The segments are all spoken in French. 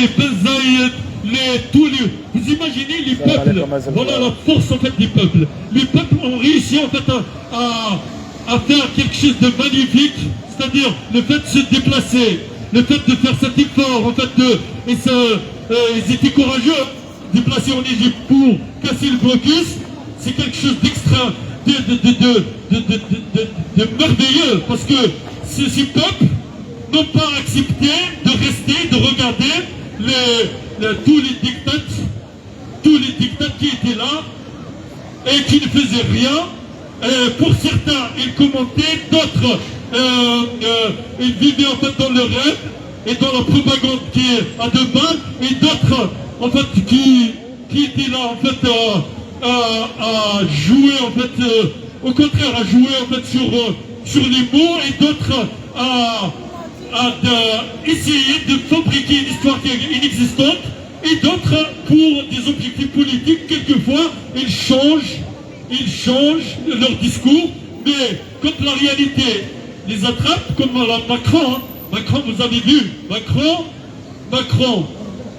les Benzaïd, vous imaginez les peuples, voilà la force en fait des peuples. Les peuples ont réussi en fait à faire quelque chose de magnifique, c'est-à-dire le fait de se déplacer, le fait de faire cet effort, en fait ils étaient courageux, déplacer en Égypte pour casser le blocus, c'est quelque chose d'extra, de merveilleux, parce que ces peuples n'ont pas accepté de rester, de regarder tous les dictats qui étaient là et qui ne faisaient rien. Pour certains, ils commentaient, d'autres, ils vivaient en fait dans le rêve et dans la propagande qui est à deux mains, et d'autres, en fait, qui étaient là, en fait, à jouer, en fait, au contraire, à jouer, en fait, sur les mots, et d'autres à essayer de fabriquer une histoire qui est inexistante, et d'autres, pour des objectifs politiques, quelquefois, ils changent leur discours, mais quand la réalité les attrape, comme Macron, Macron, vous avez vu, Macron,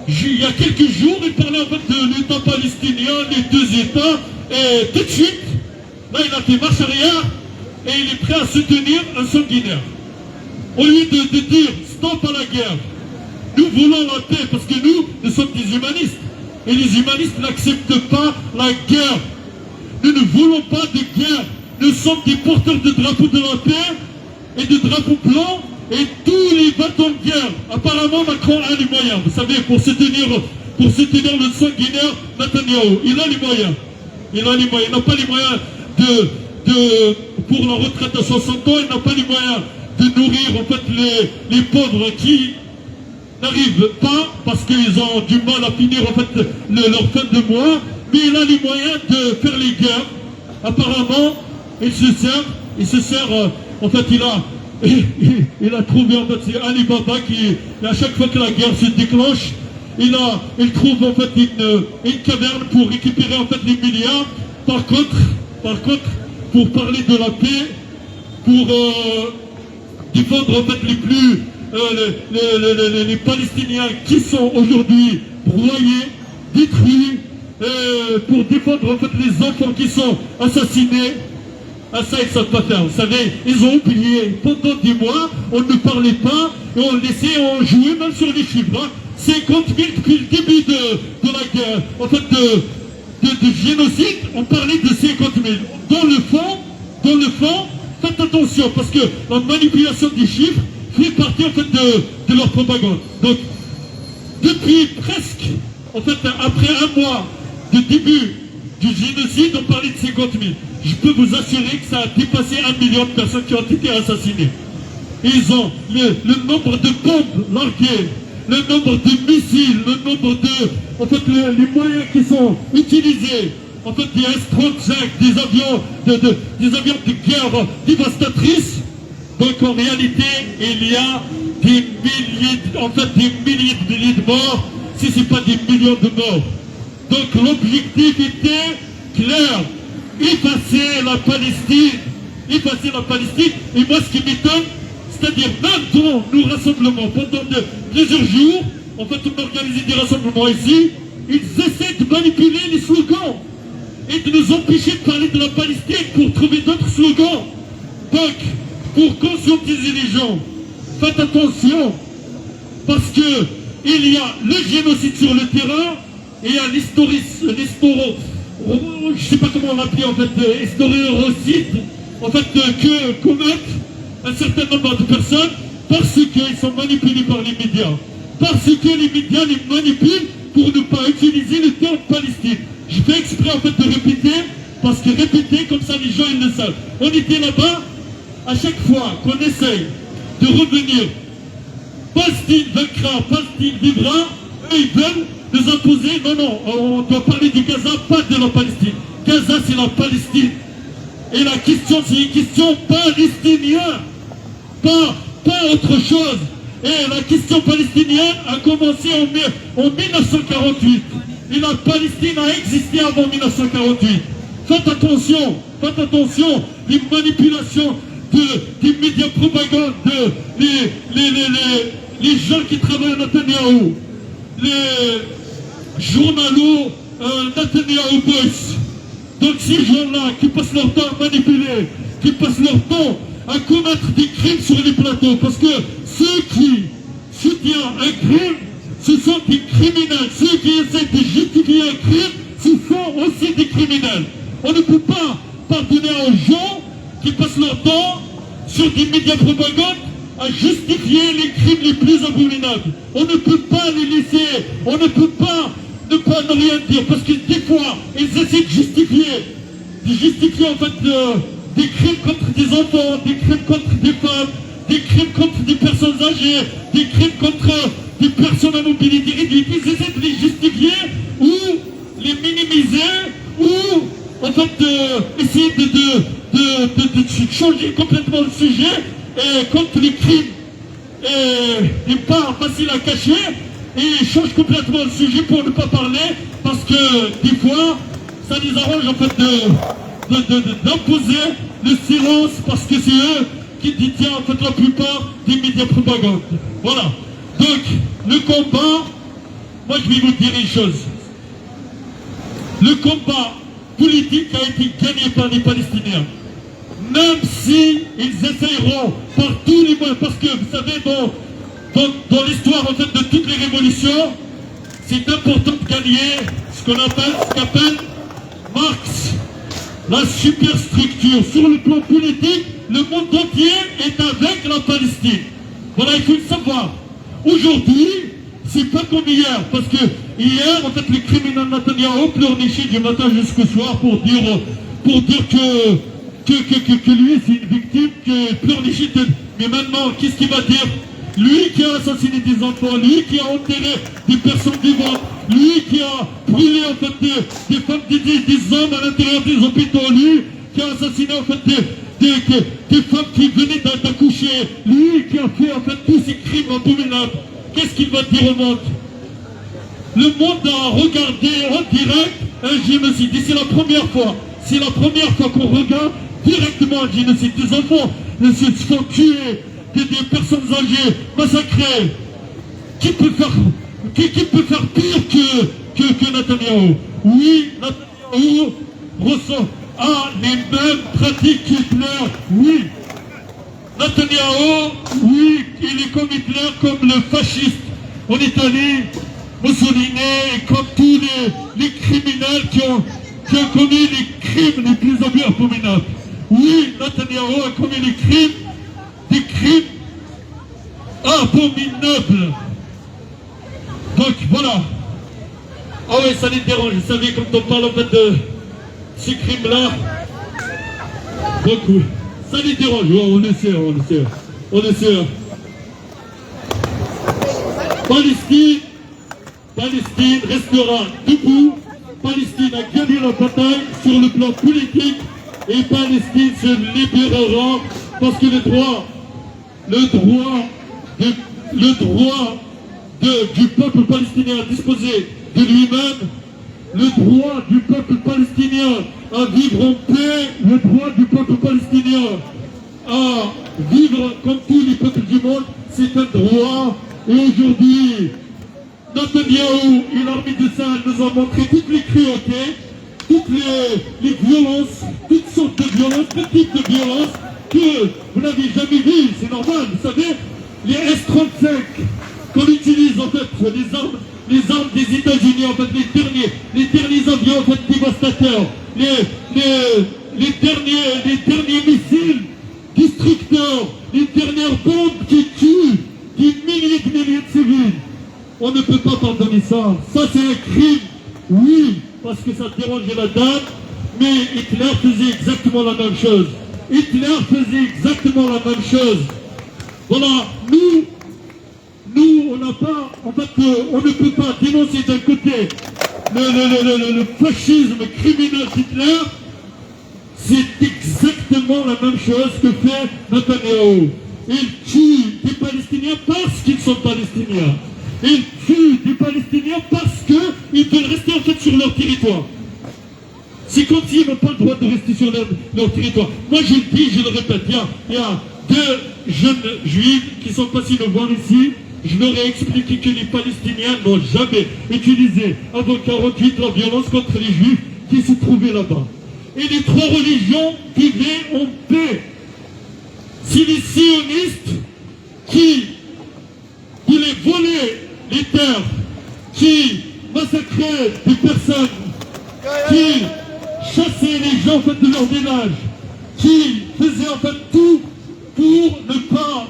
il y a quelques jours, il parlait en fait de l'État palestinien, les deux États, et tout de suite, là il a fait marche arrière, et il est prêt à soutenir un sanguinaire. Au lieu de dire stop à la guerre, nous voulons la paix, parce que nous sommes des humanistes, et les humanistes n'acceptent pas la guerre. Nous ne voulons pas de guerre, nous sommes des porteurs de drapeaux de la paix, et de drapeaux blancs, et tous les bâtons de guerre. Apparemment, Macron a les moyens, vous savez, pour soutenir le sanguinaire Netanyahou. Il a les moyens. Il n'a pas les moyens pour la retraite à 60 ans, il n'a pas les moyens de nourrir en fait les pauvres qui n'arrivent pas parce qu'ils ont du mal à finir en fait leur fin de mois, mais il a les moyens de faire les guerres. Apparemment, il se sert, en fait il a trouvé en fait, c'est Ali Baba qui, à chaque fois que la guerre se déclenche, il trouve en fait une caverne pour récupérer en fait les milliards. Par contre, pour parler de la paix, pour défendre en fait les Palestiniens qui sont aujourd'hui broyés, détruits, pour défendre en fait les enfants qui sont assassinés. À ça, ils ne savent pas faire. Vous savez, ils ont oublié. Pendant 10 mois, on ne parlait pas et on laissait, on jouait même sur les chiffres. Hein. 50 000 depuis le début de la guerre, en fait, de génocide, on parlait de 50 000. Dans le fond, faites attention, parce que la manipulation des chiffres fait partie, en fait, de leur propagande. Donc, depuis presque, en fait, après un mois de début du génocide, on parlait de 50 000. Je peux vous assurer que ça a dépassé 1 million de personnes qui ont été assassinées. Ils ont le nombre de bombes larguées, le nombre de missiles, le nombre de... En fait, les moyens qui sont utilisés, en fait, des S-35, des avions de guerre dévastatrices. Donc, en réalité, il y a des milliers de morts, si ce n'est pas des millions de morts. Donc, l'objectif était clair. Effacer la Palestine, et moi ce qui m'étonne, c'est-à-dire même dans nos rassemblements, pendant plusieurs jours, en fait on organisait des rassemblements ici, ils essaient de manipuler les slogans et de nous empêcher de parler de la Palestine pour trouver d'autres slogans. Donc, pour conscientiser les gens, faites attention, parce que il y a le génocide sur le terrain, et il y a je ne sais pas comment on l'appelait en fait, historiocide, en fait, que commettent un certain nombre de personnes parce qu'ils sont manipulés par les médias. Parce que les médias les manipulent pour ne pas utiliser le terme Palestine. Je fais exprès en fait de répéter, parce que répéter, comme ça les gens ils le savent. On était là-bas, à chaque fois qu'on essaye de revenir, Palestine vaincra, Palestine vivra, eux ils veulent nous imposer, non, on doit parler du Gaza, pas de la Palestine. Gaza, c'est la Palestine. Et la question, c'est une question palestinienne, pas autre chose. Et la question palestinienne a commencé en 1948. Et la Palestine a existé avant 1948. Faites attention, les manipulations des médias propagande, les gens qui travaillent à Netanyahou. les journaux Netanyahu Boys. Donc ces gens-là qui passent leur temps à manipuler, qui passent leur temps à commettre des crimes sur les plateaux, parce que ceux qui soutiennent un crime, ce sont des criminels. Ceux qui essaient de justifier un crime, ce sont aussi des criminels. On ne peut pas pardonner aux gens qui passent leur temps sur des médias propagande à justifier les crimes les plus abominables. On ne peut pas les laisser, on ne peut pas ne rien dire, parce que des fois, ils essaient de justifier en fait des crimes contre des enfants, des crimes contre des femmes, des crimes contre des personnes âgées, des crimes contre des personnes à mobilité réduite. Ils essaient de les justifier ou les minimiser ou en fait essayer de changer complètement le sujet contre les crimes et pas facile à cacher. Et ils changent complètement le sujet pour ne pas parler, parce que des fois, ça les arrange en fait d'imposer le silence, parce que c'est eux qui détiennent en fait la plupart des médias propagande. Voilà. Donc, le combat, moi je vais vous dire une chose. Le combat politique a été gagné par les Palestiniens. Même si ils essayeront par tous les moyens, parce que vous savez, dans l'histoire en fait de toutes les révolutions, c'est important de gagner ce qu'appelle Marx la superstructure. Sur le plan politique, le monde entier est avec la Palestine. Voilà, il faut le savoir. Aujourd'hui, c'est pas comme hier, parce que hier, en fait, les criminels Netanyahu pleurnichaient du matin jusqu'au soir pour dire que lui, c'est une victime, que pleurnichait. Mais maintenant, qu'est-ce qu'il va dire? Lui qui a assassiné des enfants, lui qui a enterré des personnes vivantes, lui qui a brûlé en fait des femmes, des hommes à l'intérieur des hôpitaux, lui qui a assassiné en fait des femmes qui venaient d'accoucher, lui qui a fait en fait tous ces crimes abominables. Qu'est-ce qu'il va dire au monde? Le monde a regardé en direct un génocide. Et c'est la première fois. C'est la première fois qu'on regarde directement un génocide. Des enfants se font tuer, des personnes âgées massacrées. Qui peut faire pire que Netanyahu? Oui, Netanyahu ressent les mêmes pratiques qu'Hitler. Oui. Netanyahu, oui, il est comme Hitler, comme le fasciste en Italie, Mussolini, et comme tous les criminels qui ont commis les crimes les plus abominables. Oui, Netanyahu a commis des crimes abominables. Donc voilà. Ah oui, ça les dérange. Vous savez, quand on parle en fait de ces crimes-là, donc oui, ça les dérange. Oh, on le sait. Palestine restera debout. Palestine a gagné la bataille sur le plan politique et Palestine se libérera parce que le droit du peuple palestinien à disposer de lui-même, le droit du peuple palestinien à vivre en paix, le droit du peuple palestinien à vivre comme tous les peuples du monde, c'est un droit. Et aujourd'hui, Netanyahu et l'armée de Sahel nous ont montré toutes les cruautés, toutes les violences, toutes sortes de violences, tout type de violences que vous n'avez jamais vues. C'est normal, vous savez, les S-35 qu'on utilise en fait, les armes des États-Unis, en fait, les derniers avions en fait dévastateurs, les derniers missiles destructeurs, les dernières bombes qui tuent des milliers de civils. On ne peut pas pardonner ça. Ça c'est un crime, oui, parce que ça dérangeait la dame, mais Hitler faisait exactement la même chose. Voilà, nous, on n'a pas, en fait, on ne peut pas dénoncer d'un côté le fascisme criminel d'Hitler. C'est exactement la même chose que fait Netanyahu. Il tue des Palestiniens parce qu'ils sont Palestiniens. Il tue des Palestiniens parce qu'ils veulent rester en fait sur leur territoire. C'est comme s'ils n'ont pas le droit de rester sur leur territoire. Moi je le dis, je le répète, il y a deux jeunes juifs qui sont passés nous voir ici je leur ai expliqué que les Palestiniens n'ont jamais utilisé avant 48 la violence contre les Juifs qui se trouvaient là-bas. Et les trois religions vivaient en paix. Si les sionistes qui voulaient voler les terres, qui massacraient des personnes, qui chassaient les gens en fait, de leur village, qui faisaient en fait tout pour ne pas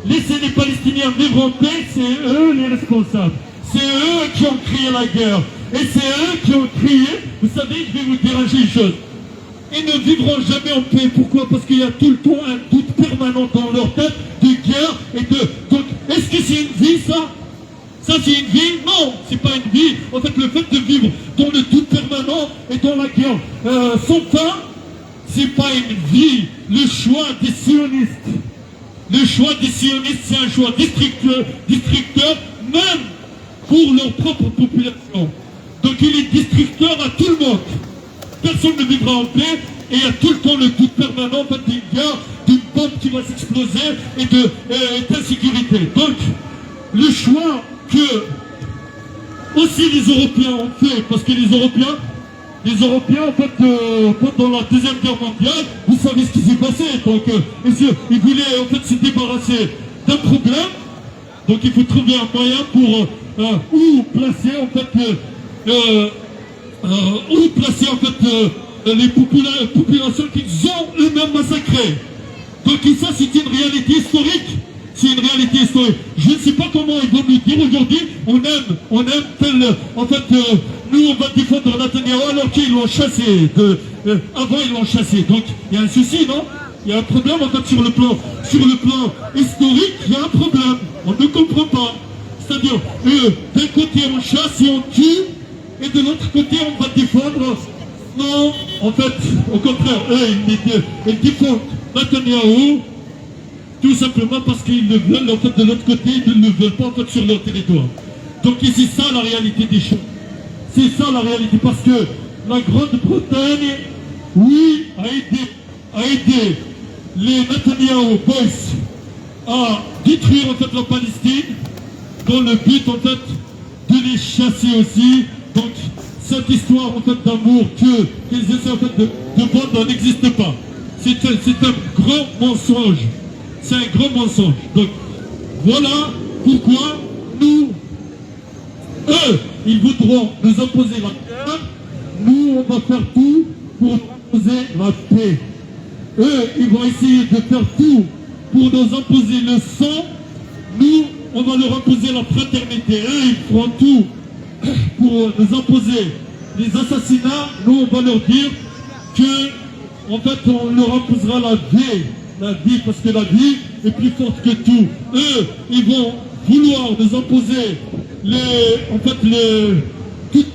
laisser les Palestiniens vivre en paix, c'est eux les responsables. C'est eux qui ont créé la guerre. Et c'est eux qui ont crié. Vous savez, je vais vous dire une chose. Ils ne vivront jamais en paix. Pourquoi? Parce qu'il y a tout le temps un doute permanent dans leur tête de guerre et de... Donc, est-ce que c'est une vie, ça? Ça, c'est une vie? Non, c'est pas une vie. En fait, le fait de vivre dans le doute permanent et dans la guerre sans fin, c'est pas une vie. Le choix des sionistes, c'est un choix destructeur, même pour leur propre population. Donc, il est destructeur à tout le monde. Personne ne vivra en paix et il y a tout le temps le doute permanent d'une guerre, d'une bombe qui va s'exploser et d'insécurité. Donc, le choix que aussi les Européens ont fait, parce que les Européens en fait, pendant la Deuxième Guerre mondiale, vous savez ce qui s'est passé. Donc, ils voulaient en fait se débarrasser d'un problème. Donc, il faut trouver un moyen pour où placer en fait les populations qu'ils ont eux-mêmes massacrées. Donc ça, c'est une réalité historique. C'est une réalité historique. Je ne sais pas comment ils vont nous dire aujourd'hui, on aime tel... En fait, nous, on va défendre Netanyahou alors qu'ils l'ont chassé. Avant, ils l'ont chassé. Donc, il y a un souci, non? Il y a un problème, en fait, sur le plan historique, il y a un problème. On ne comprend pas. C'est-à-dire, d'un côté, on chasse et on tue, et de l'autre côté, on va défendre. Non, en fait, au contraire, eux, ils défendent Netanyahou, tout simplement parce qu'ils le veulent, en fait, de l'autre côté, ils ne le veulent pas, en fait, sur leur territoire. Donc, c'est ça la réalité des choses. C'est ça la réalité, parce que la Grande-Bretagne, oui, a aidé les Netanyahou Boys à détruire, en fait, la Palestine, dans le but, en fait, de les chasser aussi. Donc, cette histoire, en fait, d'amour qu'ils essaient, en fait, de vendre n'existe pas. C'est un grand mensonge. C'est un grand mensonge. Donc, voilà pourquoi eux, ils voudront nous imposer la guerre. Nous, on va faire tout pour imposer la paix. Eux, ils vont essayer de faire tout pour nous imposer le sang. Nous, on va leur imposer la fraternité. Eux, ils feront tout pour nous imposer les assassinats. Nous, on va leur dire que, en fait, on leur imposera la vie, parce que la vie est plus forte que tout. Eux, ils vont vouloir nous imposer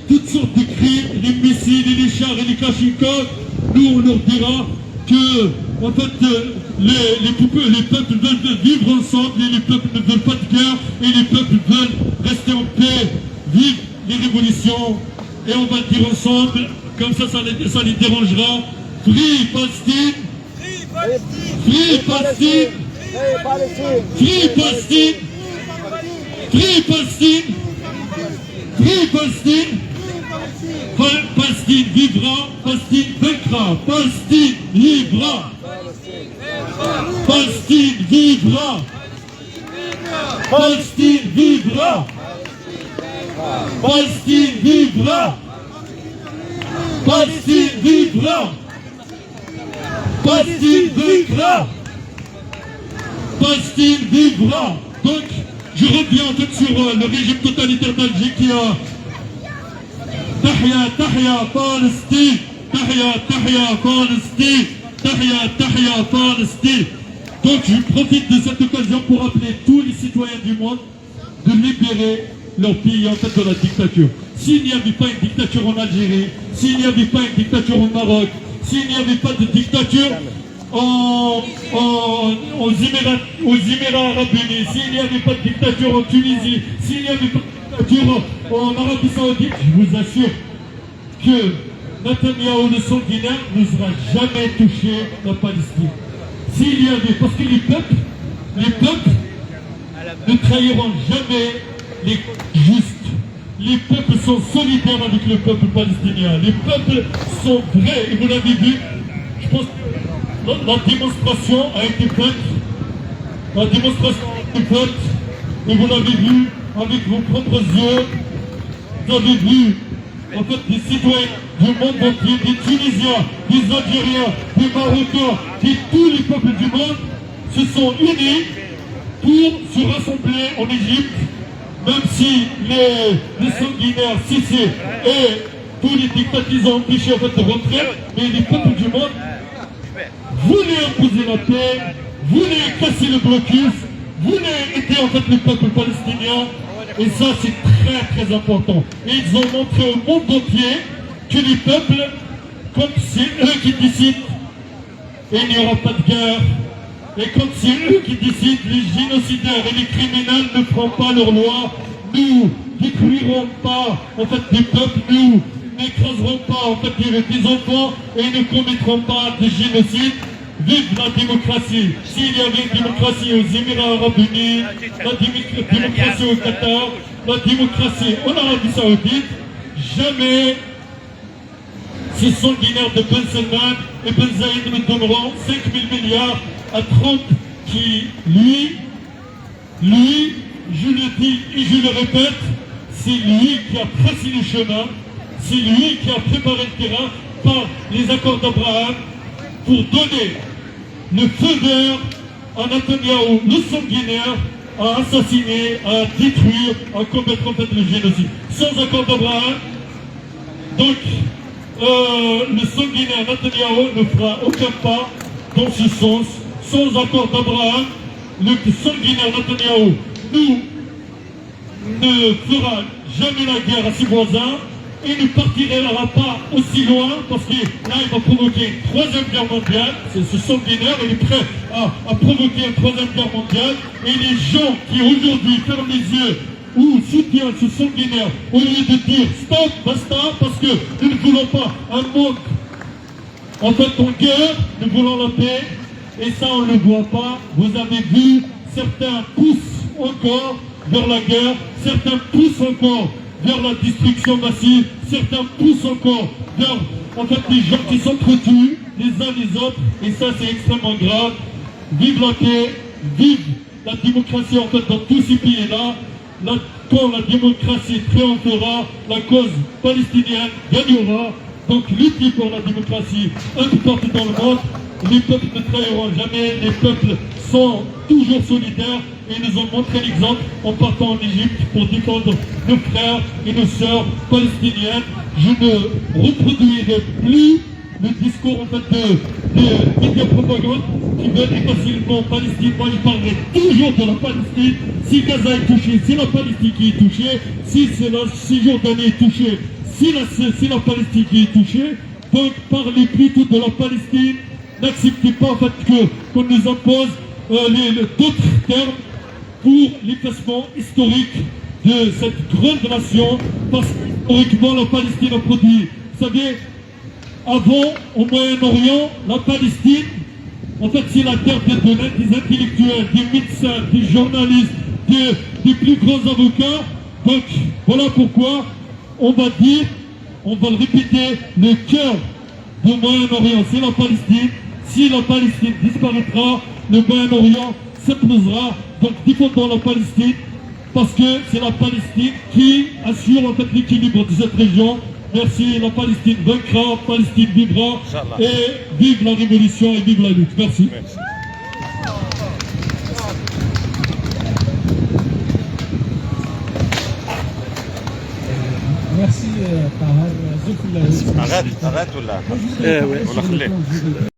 toutes sortes de crimes, les missiles, les chars et les kachikov. Nous, on leur dira que, en fait, les peuples veulent vivre ensemble, et les peuples ne veulent pas de guerre, et les peuples veulent rester en paix, vivre les révolutions, et on va le dire ensemble, comme ça les dérangera. Free Palestine! Free Palestine! Free Palestine! Free Palestine! Free Palestine! Palestine vivra, Palestine vaincra, Palestine vivra! Palestine vivra! Palestine vivra! Palestine vivra! Palestine vivra! Palestine vaincra! Palestine vivra! Donc, je reviens en fait sur le régime totalitaire d'Alger qui a Tahya, Tahya, Palestine! Tahya, Tahya, Palestine! Tahya, Tahya, Palestine! Donc, je profite de cette occasion pour appeler tous les citoyens du monde de libérer leur pays en fait de la dictature. S'il n'y avait pas une dictature en Algérie, s'il n'y avait pas une dictature au Maroc, s'il n'y avait pas de dictature aux Émirats Arabes Unis, s'il n'y avait pas de dictature en Tunisie, s'il n'y avait pas de dictature en Arabie Saoudite, je vous assure que Netanyahou le sanguinaire ne sera jamais touché la Palestine. S'il y avait, parce que les peuples, ne trahiront jamais les justes. Les peuples sont solidaires avec le peuple palestinien. Les peuples sont vrais. Et vous l'avez vu, je pense que la démonstration a été faite. La démonstration a été faite. Et vous l'avez vu avec vos propres yeux. Vous avez vu en fait des citoyens du monde entier, des Tunisiens, des Algériens, des Marocains, tous les peuples du monde se sont unis pour se rassembler en Égypte, même si les sanguinaires, Sissi et tous les dictateurs ont empêché en fait de rentrer, mais les peuples du monde voulaient imposer la paix, voulaient casser le blocus, voulaient aider en fait le peuple palestinien. Et ça, c'est très très important. Et ils ont montré au monde entier que les peuples, comme c'est eux qui décident, il n'y aura pas de guerre. Et comme c'est eux qui décident, les génocidaires et les criminels ne feront pas leur loi. Nous détruirons pas en fait des peuples, nous n'écraserons pas en fait des enfants et ne commettront pas de génocide. Vive la démocratie. S'il y avait une démocratie aux Émirats Arabes Unis, la démocratie au Qatar, la démocratie en Arabie Saoudite, jamais ces sanguinaires de Ben Salman et Ben Zayed nous donneront 5 000 milliards à Trump qui, lui, je le dis et je le répète, c'est lui qui a tracé le chemin, c'est lui qui a préparé le terrain par les accords d'Abraham pour donner le feu vert à Netanyahou, le sanguinaire, à assassiner, à détruire, à commettre en fait le génocide. Sans accord d'Abraham, donc le sanguinaire Netanyahou ne fera aucun pas dans ce sens. Sans accord d'Abraham, le sanguinaire Netanyahou ne fera jamais la guerre à ses voisins. Il ne partira pas aussi loin parce que là il va provoquer une troisième guerre mondiale. C'est ce sanguinaire, il est prêt à provoquer une troisième guerre mondiale. Et les gens qui aujourd'hui ferment les yeux ou soutiennent ce sanguinaire, au lieu de dire stop, basta, parce que nous ne voulons pas un monde en fait en guerre, nous voulons la paix. Et ça on ne le voit pas. Vous avez vu, certains poussent encore vers la guerre, certains poussent encore vers la destruction massive, certains poussent encore vers en fait les gens qui s'entretuent les uns les autres, et ça c'est extrêmement grave. Vive la paix, vive la démocratie en fait dans tous ces pays-là. Quand la démocratie triomphera, la cause palestinienne gagnera. Donc luttez pour la démocratie un peu partout dans le monde. Les peuples ne trahiront jamais, les peuples sont toujours solidaires et nous ont montré l'exemple en partant en Égypte pour défendre nos frères et nos sœurs palestiniennes. Je ne reproduirai plus le discours en fait de médias propagande qui veulent effacer le nom Palestine. Moi je parlerai toujours de la Palestine. Si Gaza est touché, c'est la Palestine qui est touchée. Si la Cisjordanie est touchée, c'est la Palestine qui est touchée. Donc parlez plutôt de la Palestine. N'acceptez pas en fait qu'on nous impose d'autres termes pour l'effacement historique de cette grande nation, parce qu'historiquement la Palestine a produit. Vous savez, avant, au Moyen-Orient, la Palestine, en fait c'est la terre des intellectuels, des médecins, des journalistes, des plus grands avocats. Donc voilà pourquoi on va dire, on va le répéter, le cœur du Moyen-Orient c'est la Palestine. Si la Palestine disparaîtra, le Moyen-Orient s'implosera. Donc défendons la Palestine, parce que c'est la Palestine qui assure en fait l'équilibre de cette région. Merci, la Palestine vaincra, Palestine vivra, et vive la révolution et vive la lutte. Merci. Merci, Tahar. Arrête ou là?